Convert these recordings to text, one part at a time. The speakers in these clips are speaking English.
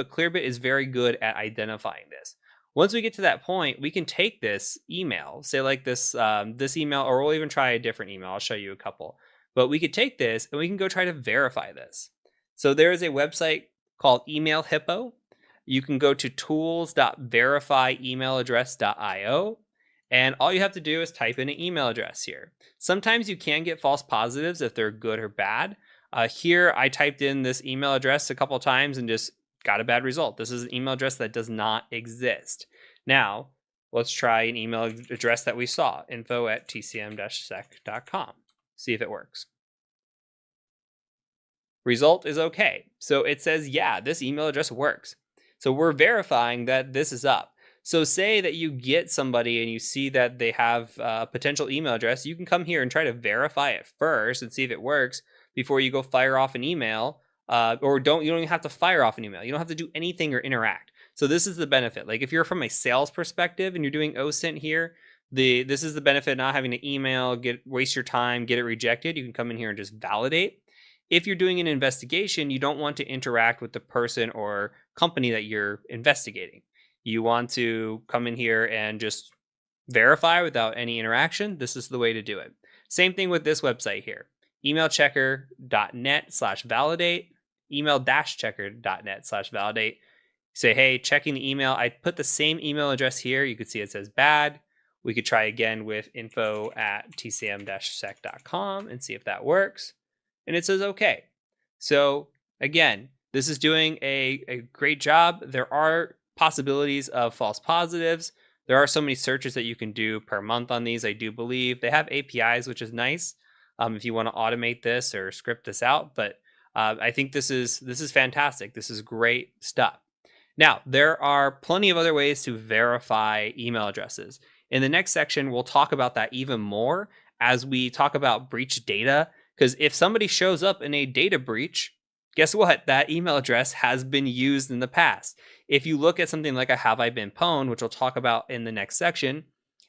but Clearbit is very good at identifying this. Once we get to that point, we can take this email, say like this email, or we'll even try a different email. I'll show you a couple. But we could take this and we can go try to verify this. So there is a website called Email Hippo. You can go to tools.verifyemailaddress.io, and all you have to do is type in an email address here. Sometimes you can get false positives if they're good or bad. Here, I typed in this email address a couple of times and just got a bad result. This is an email address that does not exist. Now, let's try an email address that we saw, info@tcm-sec.com. See if it works. Result is okay. So it says, yeah, this email address works. So we're verifying that this is up. So say that you get somebody and you see that they have a potential email address, you can come here and try to verify it first and see if it works before you go fire off an email. You don't even have to fire off an email. You don't have to do anything or interact. So this is the benefit. Like if you're from a sales perspective and you're doing OSINT here, this is the benefit of not having to email, waste your time, get it rejected. You can come in here and just validate. If you're doing an investigation, you don't want to interact with the person or company that you're investigating. You want to come in here and just verify without any interaction. This is the way to do it. Same thing with this website here, emailchecker.net/validate, email-checker.net/validate. Say, hey, checking the email. I put the same email address here. You can see it says bad. We could try again with info@tcm-sec.com and see if that works. And it says okay. So again, this is doing a great job. There are possibilities of false positives. There are so many searches that you can do per month on these, I do believe. They have APIs, which is nice if you want to automate this or script this out. But I think this is fantastic. This is great stuff. Now, there are plenty of other ways to verify email addresses. In the next section, we'll talk about that even more as we talk about breach data. Because if somebody shows up in a data breach, guess what? That email address has been used in the past. If you look at something like a have I been pwned, which we'll talk about in the next section,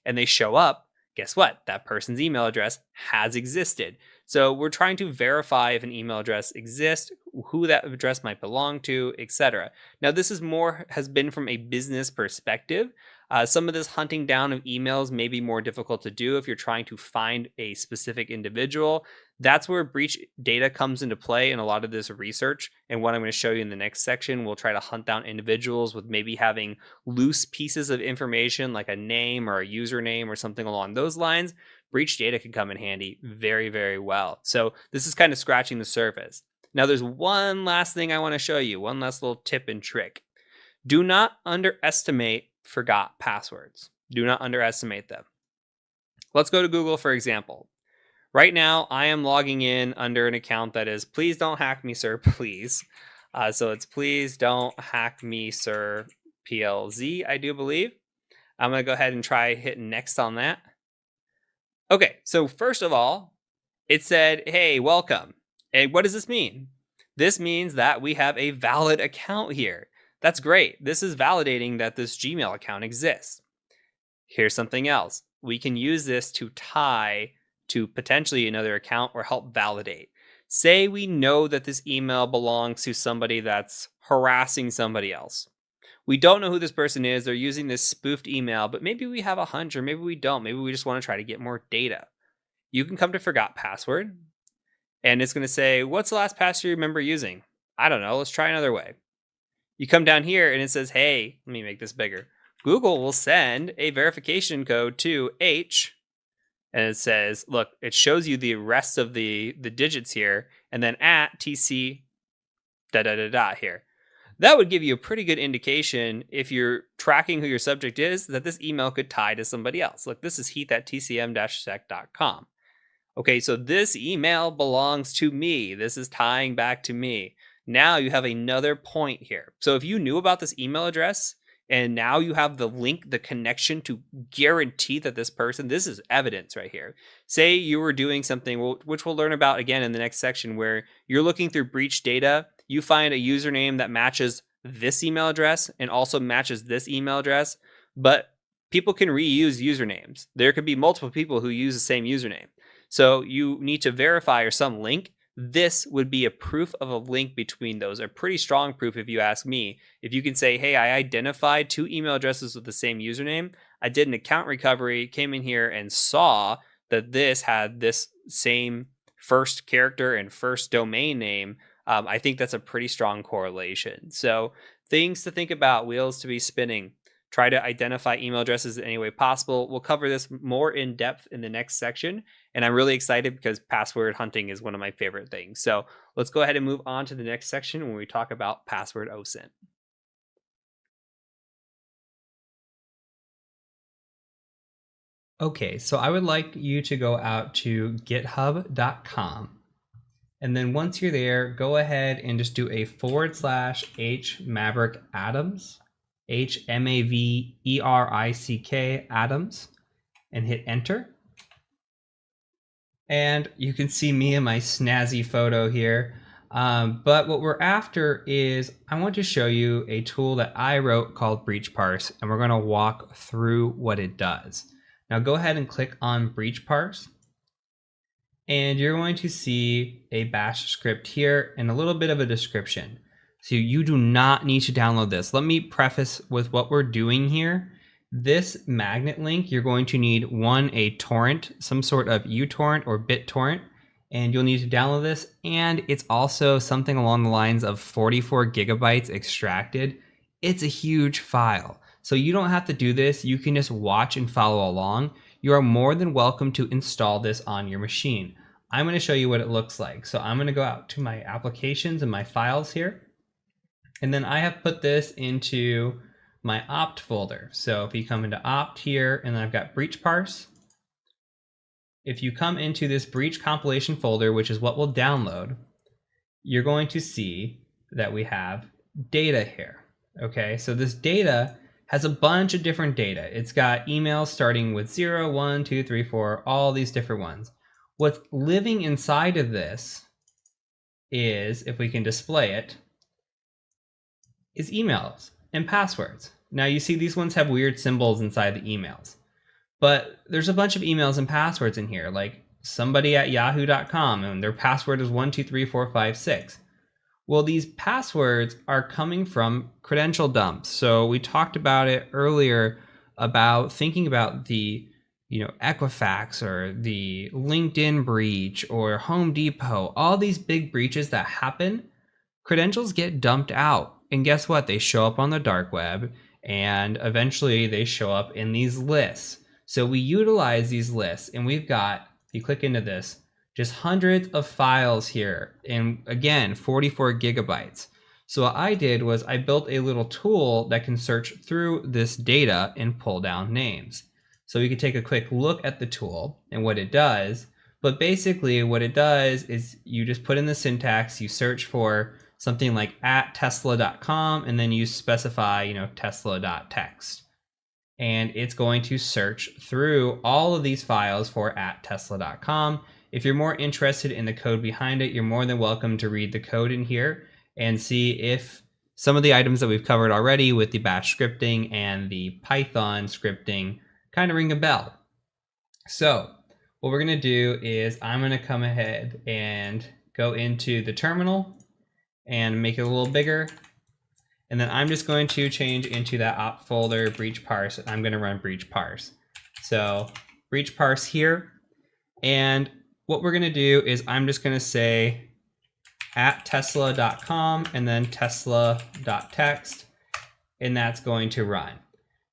and they show up, guess what? That person's email address has existed. So we're trying to verify if an email address exists, who that address might belong to, etc. Now, this has been from a business perspective. Some of this hunting down of emails may be more difficult to do if you're trying to find a specific individual. That's where breach data comes into play in a lot of this research. And what I'm going to show you in the next section, we'll try to hunt down individuals with maybe having loose pieces of information like a name or a username or something along those lines. Breach data can come in handy very, very well. So this is kind of scratching the surface. Now, there's one last thing I want to show you, one last little tip and trick. Do not underestimate forgot passwords. Do not underestimate them. Let's go to Google, for example. Right now, I am logging in under an account that is please don't hack me, sir, please. So it's please don't hack me, sir, PLZ, I do believe. I'm going to go ahead and try hitting next on that. Okay, so first of all, it said, hey, welcome. And what does this mean? This means that we have a valid account here. That's great. This is validating that this Gmail account exists. Here's something else. We can use this to tie to potentially another account or help validate. Say we know that this email belongs to somebody that's harassing somebody else. We don't know who this person is. They're using this spoofed email, but maybe we have a hunch or maybe we don't. Maybe we just want to try to get more data. You can come to forgot password and it's going to say, what's the last password you remember using? I don't know. Let's try another way. You come down here and it says, hey, let me make this bigger. Google will send a verification code to H. And it says, look, it shows you the rest of the digits here. And then at TC here. That would give you a pretty good indication if you're tracking who your subject is, that this email could tie to somebody else. Look, this is heath@tcm-sec.com. Okay, so this email belongs to me. This is tying back to me. Now you have another point here. So if you knew about this email address and now you have the link, the connection to guarantee that this person, this is evidence right here. Say you were doing something, which we'll learn about again in the next section, where you're looking through breach data, you find a username that matches this email address and also matches this email address, but people can reuse usernames. There could be multiple people who use the same username. So you need to verify or some link this would be a proof of a link between those, a pretty strong proof if you ask me. If you can say, hey, I identified 2 email addresses with the same username, I did an account recovery, came in here and saw that this had this same first character and first domain name, I think that's a pretty strong correlation. So things to think about, wheels to be spinning. Try to identify email addresses in any way possible. We'll cover this more in depth in the next section. And I'm really excited because password hunting is one of my favorite things. So let's go ahead and move on to the next section when we talk about password OSINT. Okay, so I would like you to go out to github.com. And then once you're there, go ahead and just do a /h Maverick Adams, HMAVERICK Adams, and hit enter. And you can see me in my snazzy photo here. But what we're after is, I want to show you a tool that I wrote called Breach Parse, and we're going to walk through what it does. Now go ahead and click on Breach Parse. And you're going to see a bash script here and a little bit of a description. So you do not need to download this. Let me preface with what we're doing here. This magnet link, you're going to need a torrent, some sort of uTorrent or BitTorrent, and you'll need to download this. And it's also something along the lines of 44 gigabytes extracted. It's a huge file. So you don't have to do this. You can just watch and follow along. You are more than welcome to install this on your machine. I'm going to show you what it looks like. So I'm going to go out to my applications and my files here. And then I have put this into my opt folder. So if you come into opt here, and then I've got breach parse. If you come into this breach compilation folder, which is what we'll download, you're going to see that we have data here. Okay, so this data has a bunch of different data. It's got emails starting with 0, 1, 2, 3, 4, all these different ones. What's living inside of this is, if we can display it, is emails and passwords. Now you see these ones have weird symbols inside the emails, but there's a bunch of emails and passwords in here, like somebody at yahoo.com and their password is 1234556. Well, these passwords are coming from credential dumps. So we talked about it earlier about thinking about the, Equifax or the LinkedIn breach or Home Depot, all these big breaches that happen, credentials get dumped out. And guess what? They show up on the dark web and eventually they show up in these lists. So we utilize these lists, and we've got, if you click into this, just hundreds of files here, and again, 44 gigabytes. So what I did was I built a little tool that can search through this data and pull down names. So we could take a quick look at the tool and what it does. But basically what it does is you just put in the syntax, you search for something like @tesla.com, and then you specify, tesla.txt. And it's going to search through all of these files for @tesla.com. If you're more interested in the code behind it, you're more than welcome to read the code in here and see if some of the items that we've covered already with the bash scripting and the Python scripting kind of ring a bell. So what we're going to do is I'm going to come ahead and go into the terminal and make it a little bigger. And then I'm just going to change into that opt folder, breach parse. I'm going to run breach parse. So breach parse here. And what we're going to do is I'm just going to say @tesla.com and then tesla.txt, and that's going to run.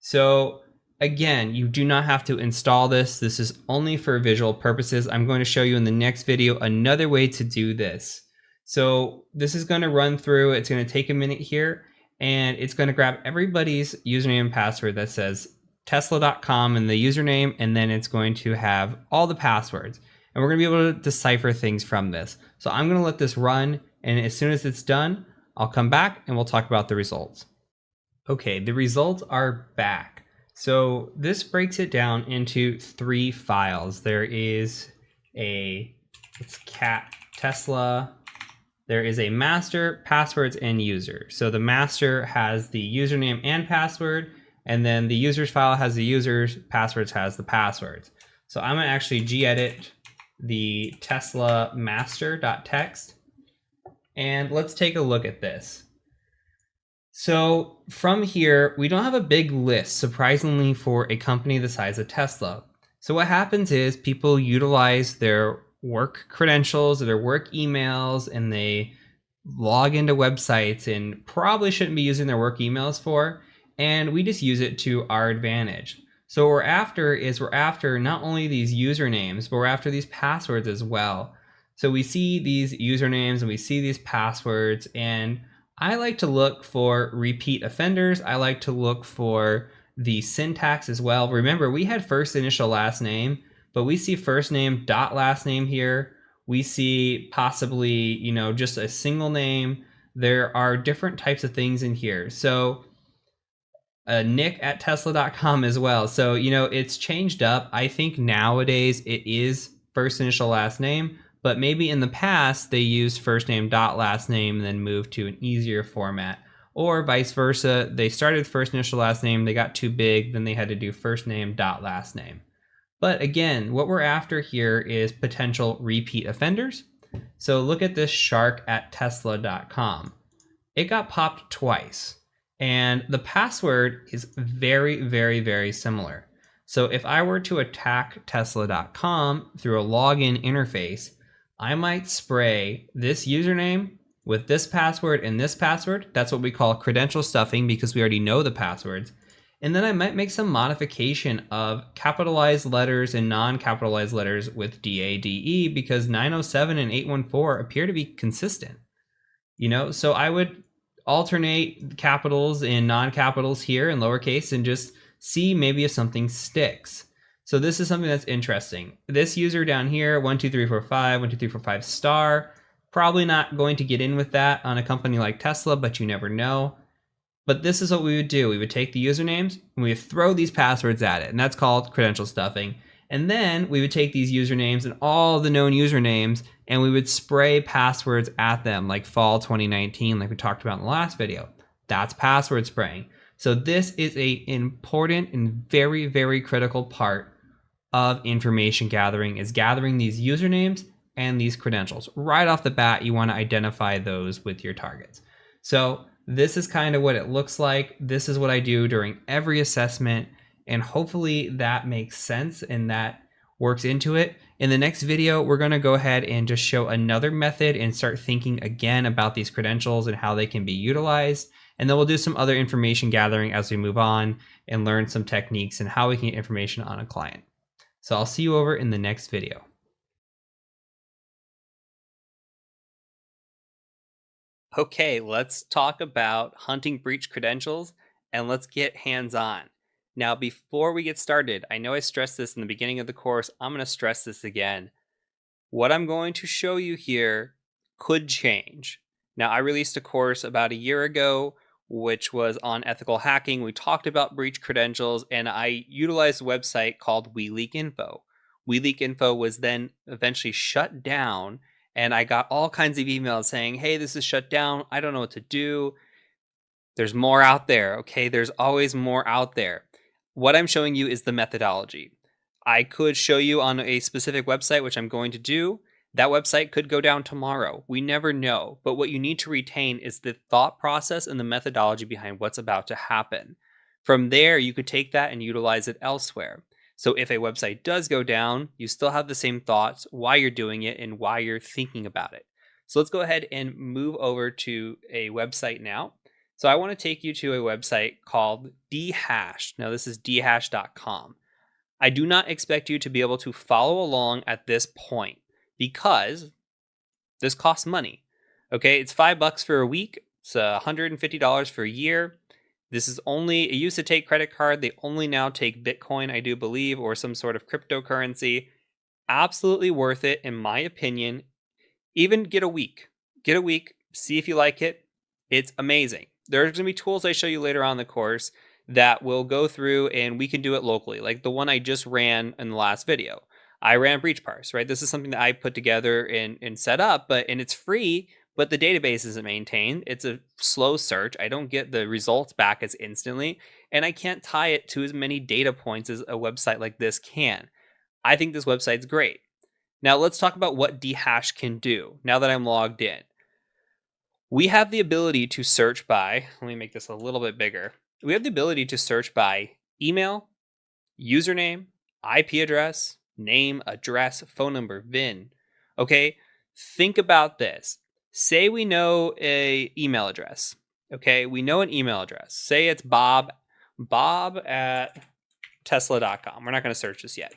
So again, you do not have to install this. This is only for visual purposes. I'm going to show you in the next video another way to do this. So this is going to run through. It's going to take a minute here, and it's going to grab everybody's username and password that says tesla.com and the username, and then it's going to have all the passwords. And we're going to be able to decipher things from this. So I'm going to let this run, and as soon as it's done, I'll come back and we'll talk about the results. Okay, the results are back. So this breaks it down into 3 files. There is it's cat Tesla. There is a master, passwords, and user. So the master has the username and password, and then the users file has the users, passwords has the passwords. So I'm going to actually gedit the Tesla master.txt, and let's take a look at this. So from here, we don't have a big list, surprisingly, for a company the size of Tesla. So what happens is people utilize their work credentials or their work emails, and they log into websites and probably shouldn't be using their work emails for, and we just use it to our advantage. So what we're after not only these usernames, but we're after these passwords as well. So we see these usernames and we see these passwords, and I like to look for repeat offenders. I like to look for the syntax as well. Remember, we had first initial last name, but we see first name dot last name here. We see possibly, just a single name. There are different types of things in here. So Nick at Tesla.com as well. So, it's changed up. I think nowadays it is first initial last name, but maybe in the past they used first name dot last name and then moved to an easier format. Or vice versa, they started first initial last name, they got too big, then they had to do first name dot last name. But again, what we're after here is potential repeat offenders. So look at this shark at Tesla.com. It got popped twice, and the password is very, very, very similar. So if I were to attack Tesla.com through a login interface, I might spray this username with this password and this password. That's what we call credential stuffing because we already know the passwords. And then I might make some modification of capitalized letters and non-capitalized letters with DADE because 907 and 814 appear to be consistent. So I would alternate capitals and non-capitals here in lowercase and just see maybe if something sticks. So this is something that's interesting. This user down here, 12345, 12345 star, probably not going to get in with that on a company like Tesla, but you never know. But this is what we would do. We would take the usernames and we would throw these passwords at it, and that's called credential stuffing. And then we would take these usernames and all the known usernames and we would spray passwords at them, like fall 2019, like we talked about in the last video. That's password spraying. So this is an important and very, very critical part of information gathering, is gathering these usernames and these credentials. Right off the bat, you want to identify those with your targets. So this is kind of what it looks like. This is what I do during every assessment, and hopefully that makes sense and that works into it. In the next video, we're going to go ahead and just show another method and start thinking again about these credentials and how they can be utilized. And then we'll do some other information gathering as we move on and learn some techniques and how we can get information on a client. So I'll see you over in the next video. Okay, let's talk about hunting breach credentials and let's get hands-on. Now, before we get started, I know I stressed this in the beginning of the course. I'm going to stress this again. What I'm going to show you here could change. Now, I released a course about a year ago, which was on ethical hacking. We talked about breach credentials, and I utilized a website called WeLeakInfo. WeLeakInfo was then eventually shut down, and I got all kinds of emails saying, hey, this is shut down. I don't know what to do. There's more out there, okay? There's always more out there. What I'm showing you is the methodology. I could show you on a specific website, which I'm going to do. That website could go down tomorrow. We never know. But what you need to retain is the thought process and the methodology behind what's about to happen. From there, you could take that and utilize it elsewhere. So if a website does go down, you still have the same thoughts, why you're doing it, and why you're thinking about it. So let's go ahead and move over to a website now. So I want to take you to a website called dhash. Now this is dhash.com. I do not expect you to be able to follow along at this point because this costs money. Okay, it's $5 for a week. It's $150 for a year. This is only, it used to take credit card. They only now take Bitcoin, I do believe, or some sort of cryptocurrency. Absolutely worth it, in my opinion. Even get a week. Get a week, see if you like it. It's amazing. There's going to be tools I show you later on in the course that will go through and we can do it locally, like the one I just ran in the last video. I ran breach parse, right? This is something that I put together and set up, and it's free, but the database isn't maintained. It's a slow search. I don't get the results back as instantly, and I can't tie it to as many data points as a website like this can. I think this website's great. Now let's talk about what dhash can do now that I'm logged in. We have the ability to search by, let me make this a little bit bigger. We have the ability to search by email, username, IP address, name, address, phone number, VIN. Okay, think about this. Say we know a email address. Okay, we know an email address. Say it's bob at tesla.com. We're not going to search this yet.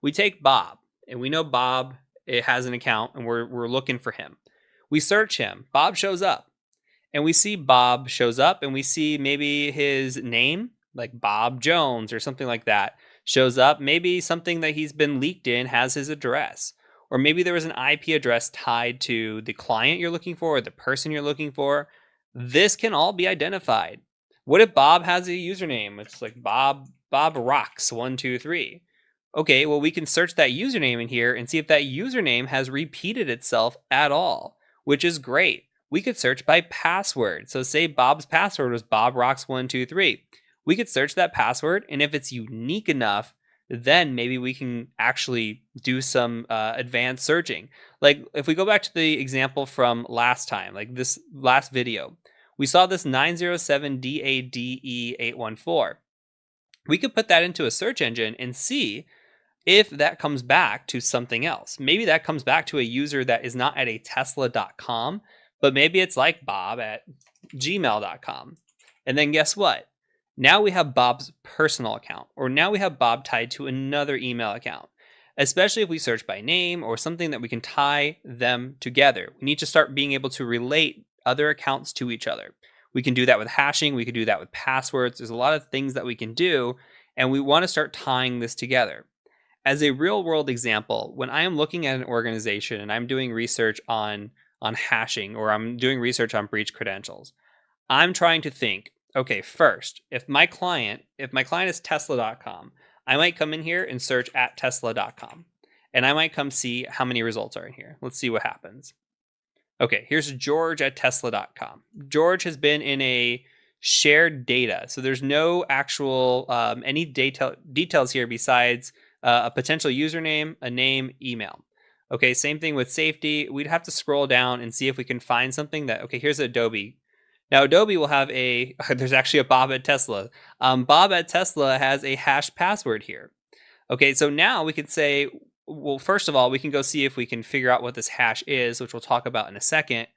We take Bob, and we know Bob, it has an account, and we're looking for him. We search him. Bob shows up, and we see Bob shows up, and we see maybe his name, like Bob Jones or something like that, shows up. Maybe something that he's been leaked in has his address. Or maybe there was an IP address tied to the client you're looking for or the person you're looking for. This can all be identified. What if Bob has a username? It's like Bob Rocks 123. Okay, well, we can search that username in here and see if that username has repeated itself at all, which is great. We could search by password. So say Bob's password was Bob Rocks 123. We could search that password, and if it's unique enough, then maybe we can actually do some advanced searching. Like if we go back to the example from last time, like this last video, we saw this 907DADE814. We could put that into a search engine and see if that comes back to something else. Maybe that comes back to a user that is not at a tesla.com, but maybe it's like Bob at gmail.com. And then guess what? Now we have Bob's personal account, or now we have Bob tied to another email account, especially if we search by name or something that we can tie them together. We need to start being able to relate other accounts to each other. We can do that with hashing. We can do that with passwords. There's a lot of things that we can do, and we want to start tying this together. As a real world example, when I am looking at an organization and I'm doing research on hashing, or I'm doing research on breach credentials, I'm trying to think, okay, first, if my client is tesla.com, I might come in here and search at tesla.com, and I might come see how many results are in here. Let's see what happens. Okay, here's George at tesla.com. George has been in a shared data, so there's no actual any details here besides a potential username, a name, email. Okay, same thing with safety. We'd have to scroll down and see if we can find something that, okay, here's Adobe. Now, Adobe will have there's actually a Bob at Tesla. Bob at Tesla has a hash password here. Okay, so now we could say, well, first of all, we can go see if we can figure out what this hash is, which we'll talk about in a second.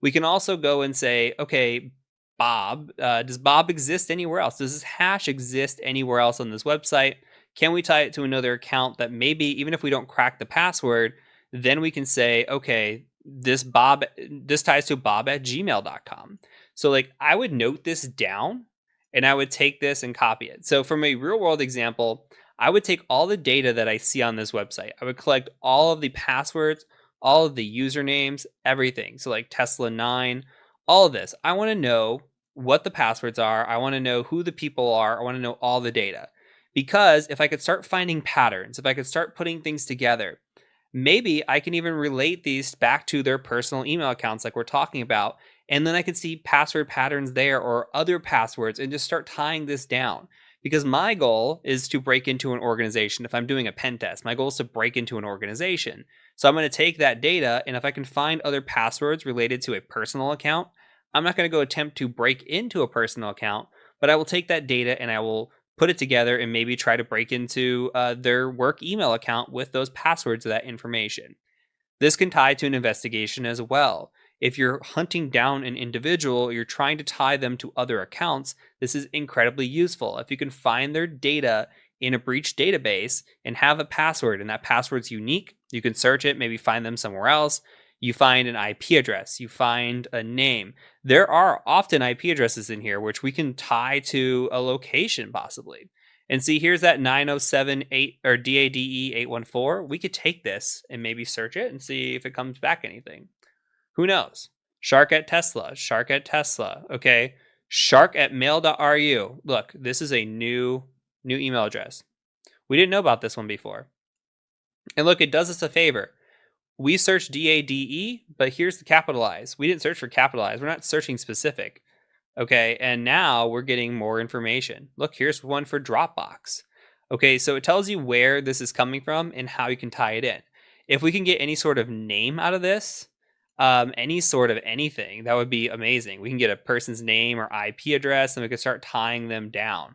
We can also go and say, okay, Bob, does Bob exist anywhere else? Does this hash exist anywhere else on this website? Can we tie it to another account that maybe, even if we don't crack the password, then we can say, okay, this ties to Bob at gmail.com. So like I would note this down and I would take this and copy it. So from a real world example, I would take all the data that I see on this website. I would collect all of the passwords, all of the usernames, everything. So like Tesla 9, all of this. I want to know what the passwords are. I want to know who the people are. I want to know all the data. Because if I could start finding patterns, if I could start putting things together, maybe I can even relate these back to their personal email accounts like we're talking about. And then I could see password patterns there or other passwords and just start tying this down. Because my goal is to break into an organization. If I'm doing a pen test, my goal is to break into an organization. So I'm going to take that data, and if I can find other passwords related to a personal account, I'm not going to go attempt to break into a personal account, but I will take that data and I will put it together and maybe try to break into their work email account with those passwords of that information. This can tie to an investigation as well. If you're hunting down an individual, you're trying to tie them to other accounts, this is incredibly useful. If you can find their data in a breach database and have a password, and that password's unique, you can search it, maybe find them somewhere else. You find an IP address, you find a name. There are often IP addresses in here, which we can tie to a location possibly. And see, here's that 9078 or DADE814. We could take this and maybe search it and see if it comes back anything. Who knows? Shark at Tesla. Okay. Shark at mail.ru. Look, this is a new email address. We didn't know about this one before. And look, it does us a favor. We searched DADE, but here's the capitalize. We didn't search for capitalize. We're not searching specific. Okay, and now we're getting more information. Look, here's one for Dropbox. Okay, so it tells you where this is coming from and how you can tie it in. If we can get any sort of name out of this, any sort of anything, that would be amazing. We can get a person's name or IP address and we can start tying them down.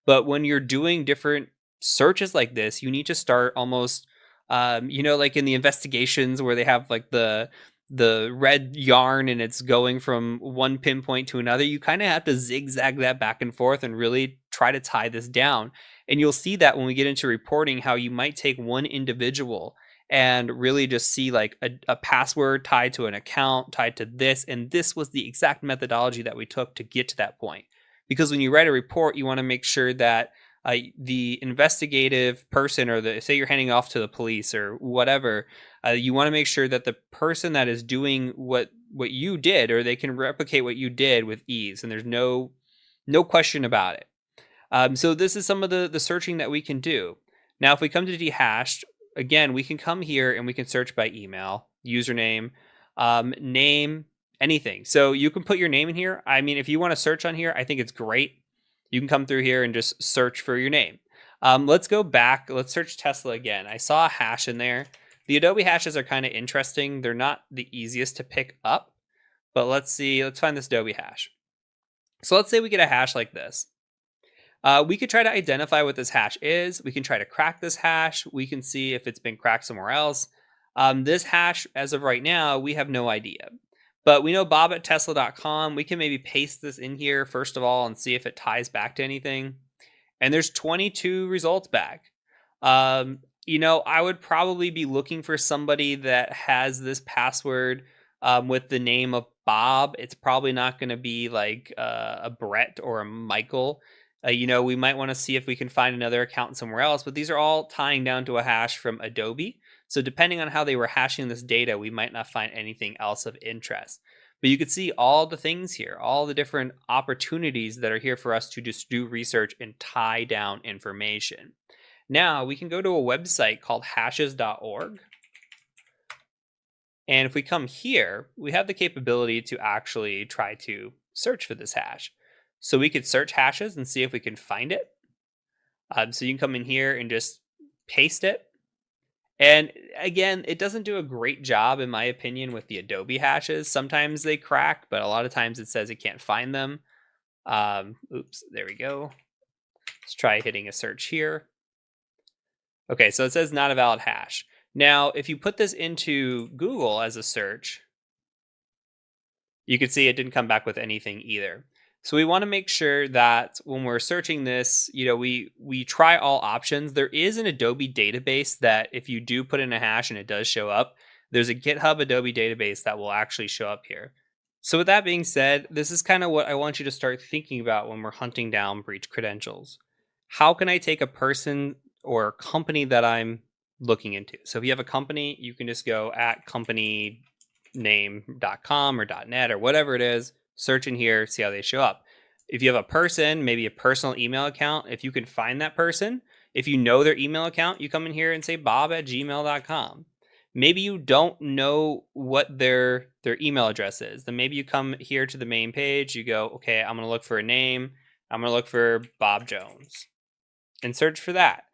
But when you're doing different searches like this, you need to start almost, like in the investigations where they have like the red yarn and it's going from one pinpoint to another. You kind of have to zigzag that back and forth and really try to tie this down. And you'll see that when we get into reporting, how you might take one individual and really just see like a password tied to an account, tied to this. And this was the exact methodology that we took to get to that point. Because when you write a report, you want to make sure that the investigative person, or say you're handing off to the police or whatever, you want to make sure that the person that is doing what you did, or they can replicate what you did with ease, and there's no question about it. So this is some of the searching that we can do. Now, if we come to dehashed, again, we can come here and we can search by email, username, name, anything. So you can put your name in here. I mean, if you want to search on here, I think it's great. You can come through here and just search for your name. Let's go back. Let's search Tesla again. I saw a hash in there. The Adobe hashes are kind of interesting. They're not the easiest to pick up, but let's see. Let's find this Adobe hash. So let's say we get a hash like this. We could try to identify what this hash is. We can try to crack this hash. We can see if it's been cracked somewhere else. This hash, as of right now, we have no idea. But we know bob@tesla.com. We can maybe paste this in here first of all and see if it ties back to anything. And there's 22 results back. I would probably be looking for somebody that has this password with the name of Bob. It's probably not going to be like a Brett or a Michael. We might want to see if we can find another account somewhere else, but these are all tying down to a hash from Adobe. So depending on how they were hashing this data, we might not find anything else of interest. But you can see all the things here, all the different opportunities that are here for us to just do research and tie down information. Now we can go to a website called hashes.org. And if we come here, we have the capability to actually try to search for this hash. So we could search hashes and see if we can find it. So you can come in here and just paste it. And again, it doesn't do a great job, in my opinion, with the Adobe hashes. Sometimes they crack, but a lot of times it says it can't find them. Oops, there we go. Let's try hitting a search here. Okay, so it says not a valid hash. Now, if you put this into Google as a search, you can see it didn't come back with anything either. So we want to make sure that when we're searching this, we try all options. There is an Adobe database that if you do put in a hash and it does show up, there's a GitHub Adobe database that will actually show up here. So with that being said, this is kind of what I want you to start thinking about when we're hunting down breach credentials. How can I take a person or company that I'm looking into? So if you have a company, you can just go at companyname.com or .net or whatever it is. Search in here, see how they show up. If you have a person, maybe a personal email account, if you can find that person, if you know their email account, you come in here and say bob@gmail.com. Maybe you don't know what their email address is. Then maybe you come here to the main page, you go, okay, I'm going to look for a name. I'm going to look for Bob Jones and search for that.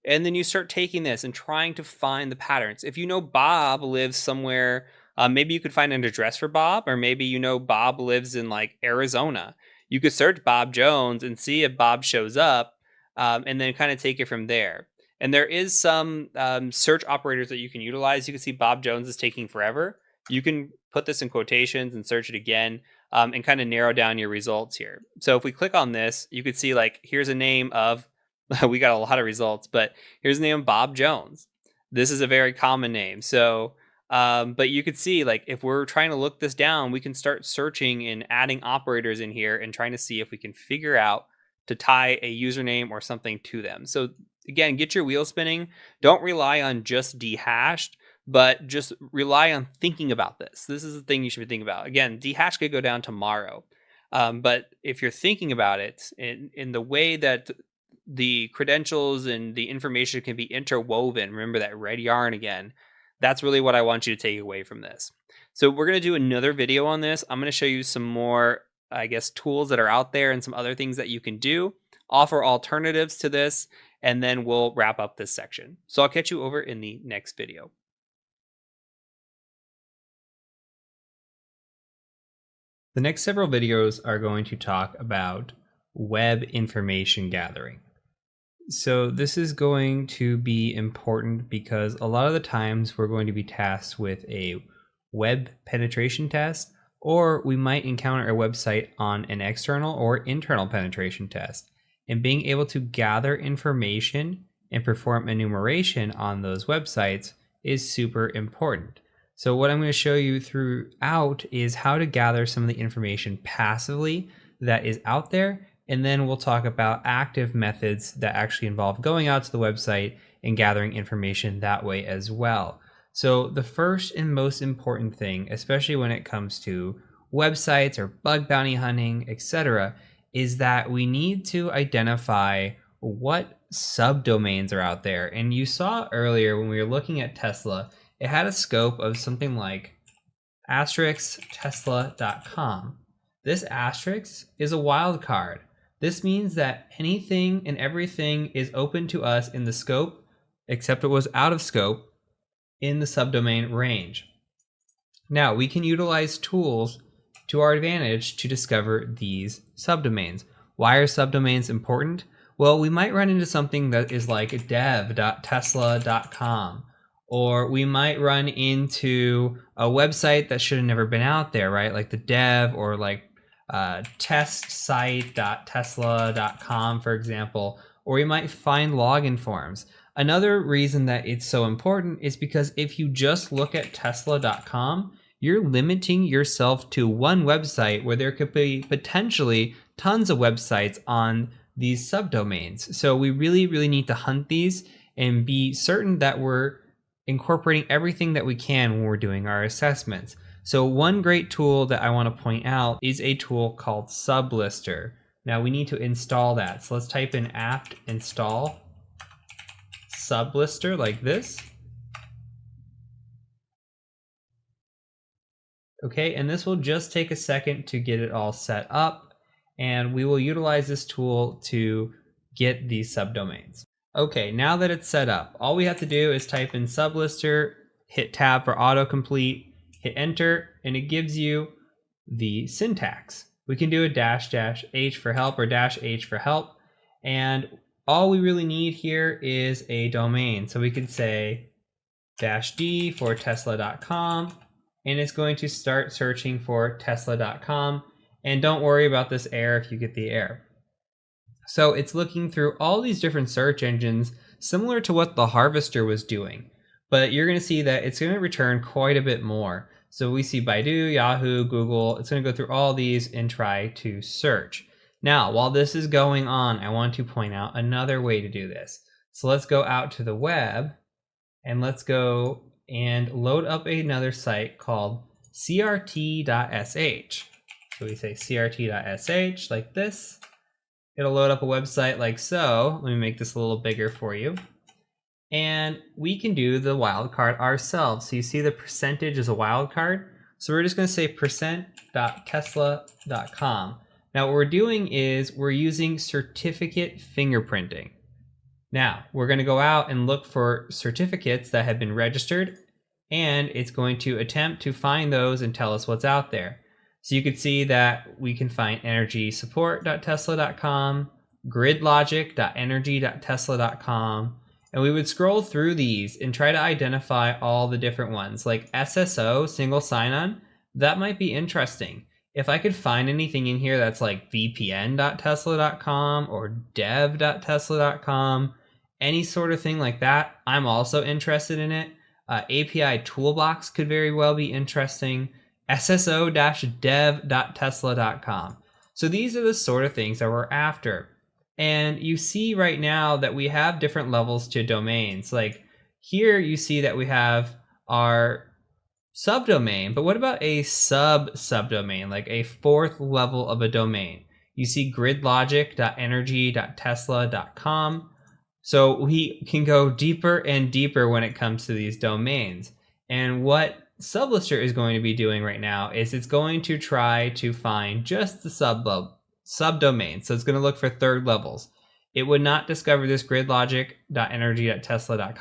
And then you start taking this and trying to find the patterns. If you know Bob lives somewhere, maybe you could find an address for Bob, or maybe Bob lives in like Arizona. You could search Bob Jones and see if Bob shows up, and then kind of take it from there. And there is some search operators that you can utilize. You can see Bob Jones is taking forever. You can put this in quotations and search it again, and kind of narrow down your results here. So if we click on this, you could see like here's a name of, we got a lot of results, but here's the name of Bob Jones. This is a very common name. So but you could see, like, if we're trying to look this down, we can start searching and adding operators in here and trying to see if we can figure out to tie a username or something to them. So again, get your wheel spinning. Don't rely on just dehashed, but just rely on thinking about this. This is the thing you should be thinking about. Again, dehash could go down tomorrow. But if you're thinking about it in the way that the credentials and the information can be interwoven, remember that red yarn again, that's really what I want you to take away from this. So we're going to do another video on this. I'm going to show you some more, I guess, tools that are out there and some other things that you can do, offer alternatives to this, and then we'll wrap up this section. So I'll catch you over in the next video. The next several videos are going to talk about web information gathering. So this is going to be important because a lot of the times we're going to be tasked with a web penetration test, or we might encounter a website on an external or internal penetration test. And being able to gather information and perform enumeration on those websites is super important. So what I'm going to show you throughout is how to gather some of the information passively that is out there. And then we'll talk about active methods that actually involve going out to the website and gathering information that way as well. So the first and most important thing, especially when it comes to websites or bug bounty hunting, etc., is that we need to identify what subdomains are out there. And you saw earlier when we were looking at Tesla, it had a scope of something like *tesla.com. This asterisk is a wildcard. This means that anything and everything is open to us in the scope, except it was out of scope in the subdomain range. Now, we can utilize tools to our advantage to discover these subdomains. Why are subdomains important? Well, we might run into something that is like dev.tesla.com, or we might run into a website that should have never been out there, right? Like the dev, or like testsite.tesla.com, for example, or we might find login forms. Another reason that it's so important is because if you just look at tesla.com, you're limiting yourself to one website where there could be potentially tons of websites on these subdomains. So we really need to hunt these and be certain that we're incorporating everything that we can when we're doing our assessments. So one great tool that I want to point out is a tool called Sublister. Now we need to install that. So let's type in apt install Sublister like this. Okay, and this will just take a second to get it all set up, and we will utilize this tool to get these subdomains. Okay, now that it's set up, all we have to do is type in Sublister, hit tab for autocomplete, hit enter, and it gives you the syntax. We can do a --h for help or -h for help, and all we really need here is a domain. So we could say -d for tesla.com, and it's going to start searching for tesla.com, and don't worry about this error if you get the error. So it's looking through all these different search engines, similar to what the harvester was doing. But you're going to see that it's going to return quite a bit more. So we see Baidu, Yahoo, Google. It's going to go through all these and try to search. Now, while this is going on, I want to point out another way to do this. So let's go out to the web, and let's go and load up another site called crt.sh. So we say crt.sh like this. It'll load up a website like so. Let me make this a little bigger for you. And we can do the wildcard ourselves. So you see the percentage is a wildcard. So we're just going to say %.tesla.com. Now what we're doing is we're using certificate fingerprinting. Now we're going to go out and look for certificates that have been registered, and it's going to attempt to find those and tell us what's out there. So you can see that we can find energysupport.tesla.com, gridlogic.energy.tesla.com, and we would scroll through these and try to identify all the different ones. Like SSO, single sign-on, that might be interesting. If I could find anything in here that's like vpn.tesla.com or dev.tesla.com, any sort of thing like that, I'm also interested in it. API Toolbox could very well be interesting. sso-dev.tesla.com. So these are the sort of things that we're after. And you see right now that we have different levels to domains. Like here you see that we have our subdomain, but what about a subdomain, like a fourth level of a domain? You see gridlogic.energy.tesla.com. So we can go deeper and deeper when it comes to these domains. And what Sublister is going to be doing right now is it's going to try to find just the subdomain. So it's going to look for third levels. It would not discover this gridlogic.energy.tesla.com.